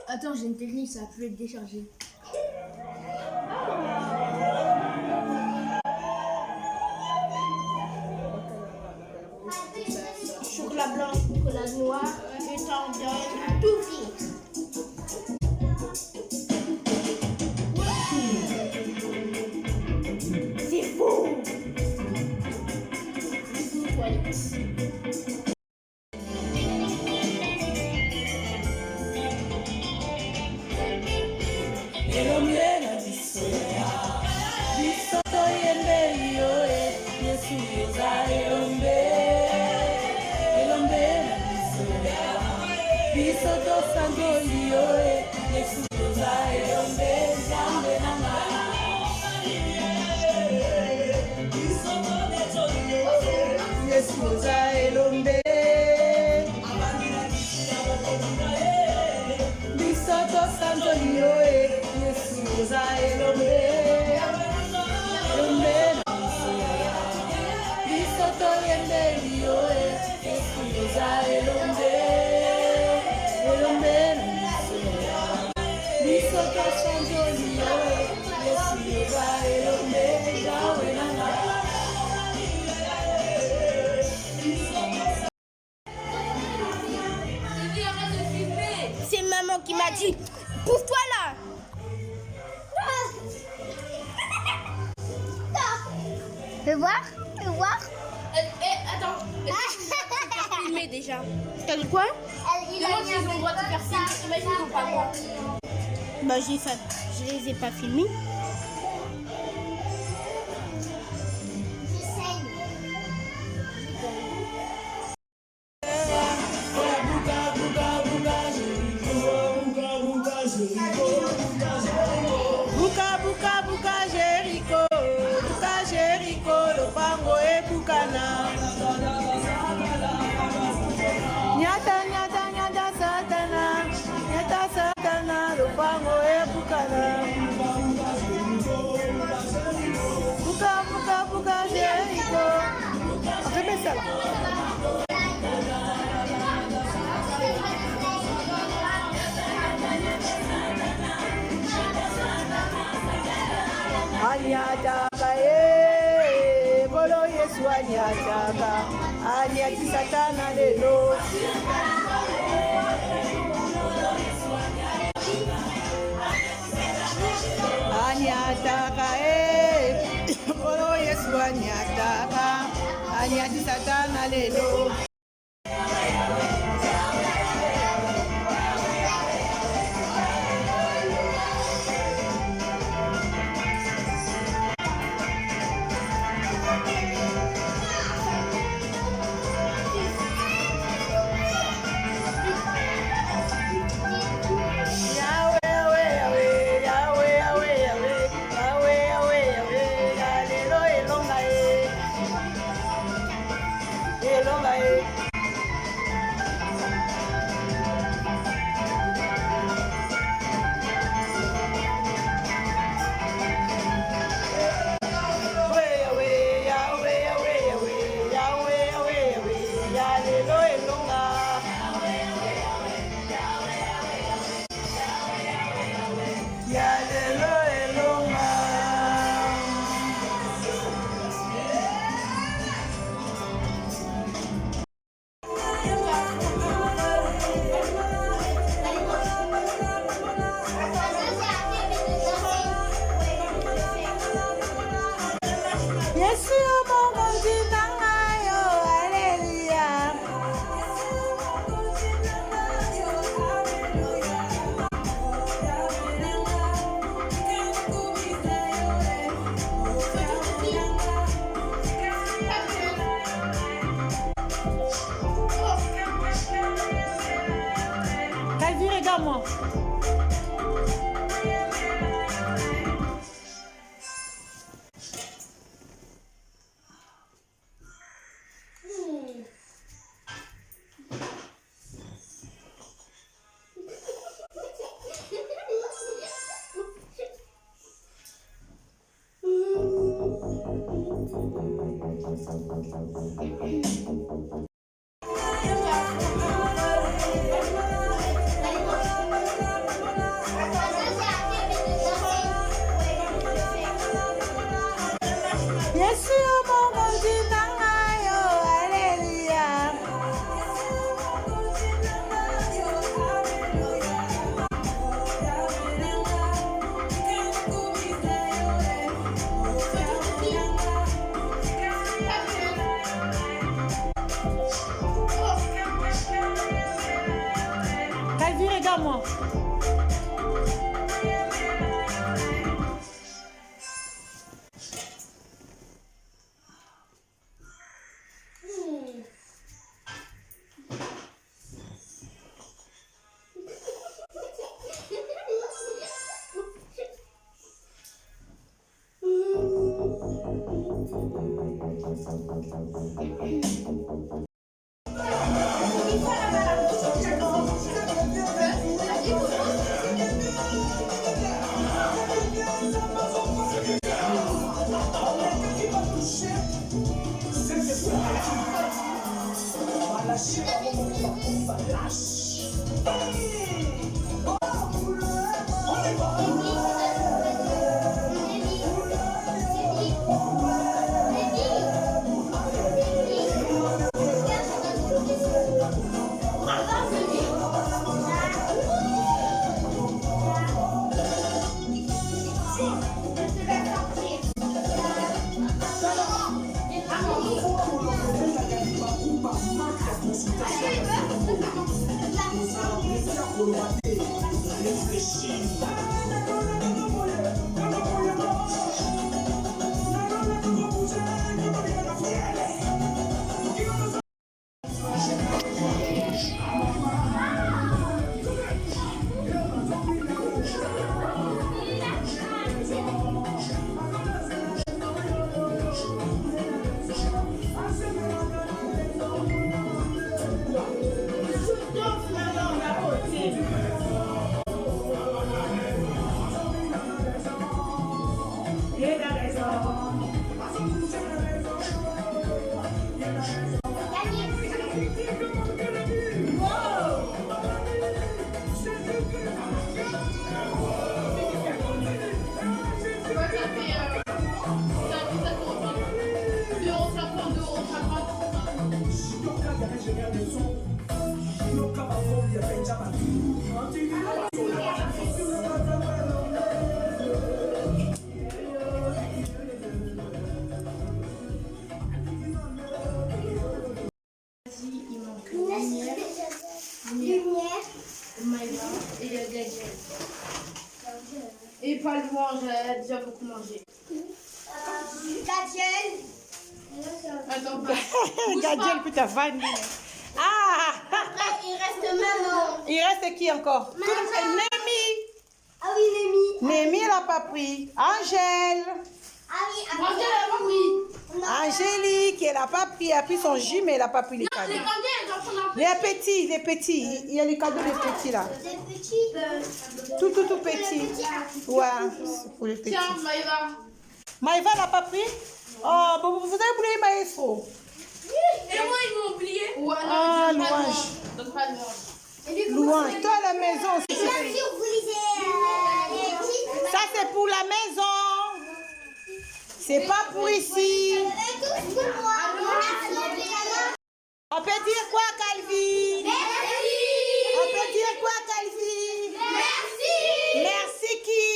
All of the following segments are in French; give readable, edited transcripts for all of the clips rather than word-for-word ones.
Attends, j'ai une technique, ça a pu être déchargé. Chocolat blanc, chocolat noir, le temps donne tout fit. C'est fou! C'est maman qui m'a dit, pousse-toi là. Fais voir, fais voir. Attends, faire filmer déjà. T'as dit quoi? Demande s'ils ont le droit de faire filmer. Imagine ils n'ont pas le droit. Bah je les ai pas filmés. Buka buka buka Jericho, lopango ebukana. Nyata nyata nyata satana, lopango ebukana. Buka buka buka Jericho. Remets ça là. anyataka anyati satana lelo anyataka olo Yesu anyataka anyati satana lelo regarde-moi. Regarde-moi. Et Gadiel. Et pas le mange, elle a déjà beaucoup mangé. Gadiel. Attends, Gadiel, putain, vanne. Ah! Après, il reste maman. Il reste qui encore? Tout le monde. Némi. Ah oui, Némi. Némi, elle n'a pas pris. Angèle. Ah oui, Angèle, elle a pas pris. Angélique, elle n'a pas pris. Elle a pris son jus, mais elle n'a pas pris les cadeaux. Les Gadiel, elle doit prendre un peu. Les petits. Il y a les cadeaux des petits là. des petits. Tout petits. Ouais, c'est pour les petits. Tiens, Maïva. Maïva n'a pas pris? Oh, bon, vous avez oublié Maestro. Et moi, ils m'ont oublié. Ouais, non, Ah, donne pas de louange. mange. Donne pas de mange. Louange, toi à la maison. Bien sûr, vous lisez les titres. Ça, c'est pour la maison. C'est pas pour ici. Tous pour moi. On peut dire quoi, Calvi? Merci. On peut dire quoi, Calvi? Merci. Merci qui?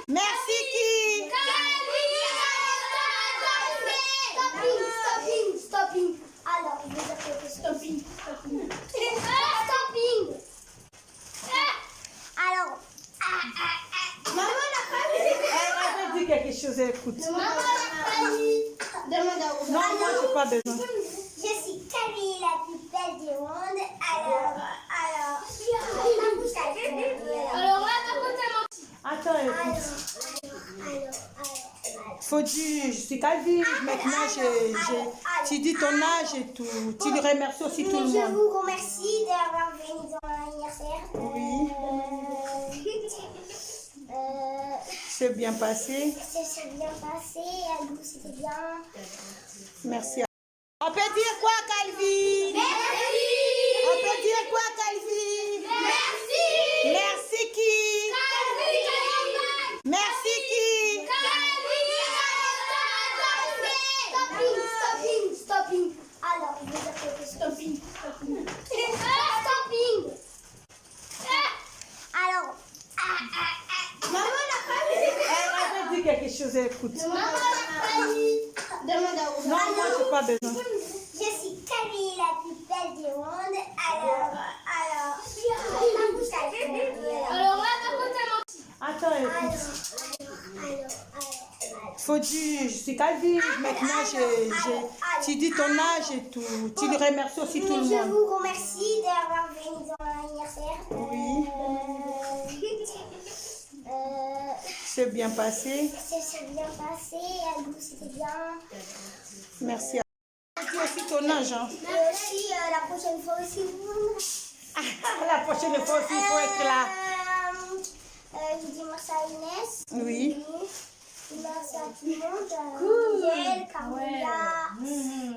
Merci qui? Stopping. Alors, je vais dire quelque chose. Stopping. Alors. Maman n'a pas vu. Elle veut dire quelque chose, écoute. Maman n'a pas vu. Demande à Rosa. Non, moi, je n'ai pas besoin. Je suis Camille, la plus belle du monde. Alors. Alors là, par contre, elle menti. Attends, écoute. Faut dire, je suis Calvi. Maintenant, tu dis ton âge et tout. Tu lui remercies aussi tout le Je monde. vous remercie d'avoir venu dans mon anniversaire. Oui. C'est bien passé. Ça s'est bien passé, à vous c'était bien. Merci. On peut dire quoi, Calvi? Merci. On peut dire quoi, Calvi? Merci. Merci qui? Merci qui? Stopping. Alors, je vais dire quelque chose. Stopping. Alors. Maman n'a pas vu. Elle veut dire quelque chose, écoute. Maman n'a pas vu. Demande à Rosa. Non, moi, je n'ai pas besoin. Je suis Camille, la plus belle du monde. Alors. Alors là, par contre, elle menti. Attends, écoute. Faut dire, je suis Calvi. Maintenant, tu dis ton âge et tout. Tu lui remercies aussi tout le Je monde. vous remercie d'avoir venu dans mon anniversaire. Oui. C'est bien passé. Ça s'est bien passé, à vous c'était bien. Merci. Tu dis aussi ton âge. Hein. Mais aussi, la prochaine fois aussi, vous. La prochaine fois aussi, il faut être là. Je dis merci à Inès. Oui. Merci à tout le monde. Miel, Carola,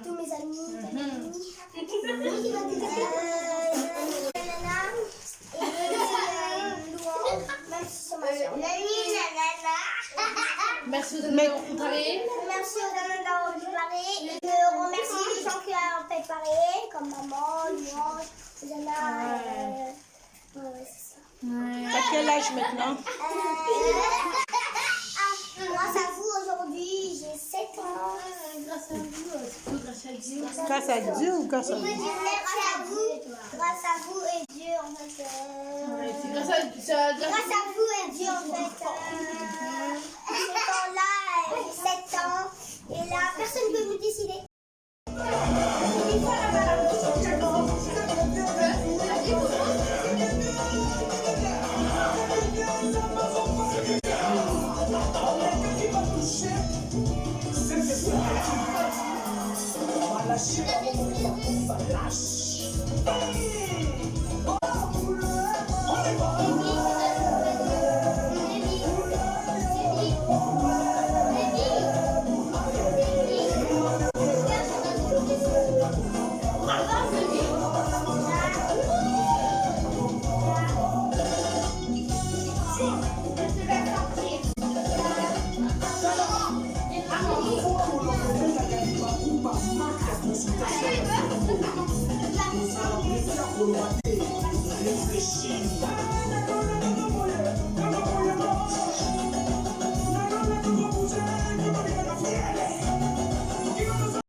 tous mes amis, Nana, et Louange, même si c'est ma soeur. Merci de m'avoir préparé. Merci aux dames d'avoir préparé. Je remercie les gens qui ont préparé, comme maman, Louange, Susanna. Ouais, c'est ça. À quel âge maintenant? Grâce à vous, aujourd'hui, j'ai 7 ans. Grâce à vous, c'est grâce à Dieu. Grâce à Dieu ou grâce à vous? Grâce à vous et Dieu, en fait. C'est grâce à Grâce à vous et Dieu, en fait. À ce temps-là, j'ai 7 ans. Et là, personne ne peut vous décider.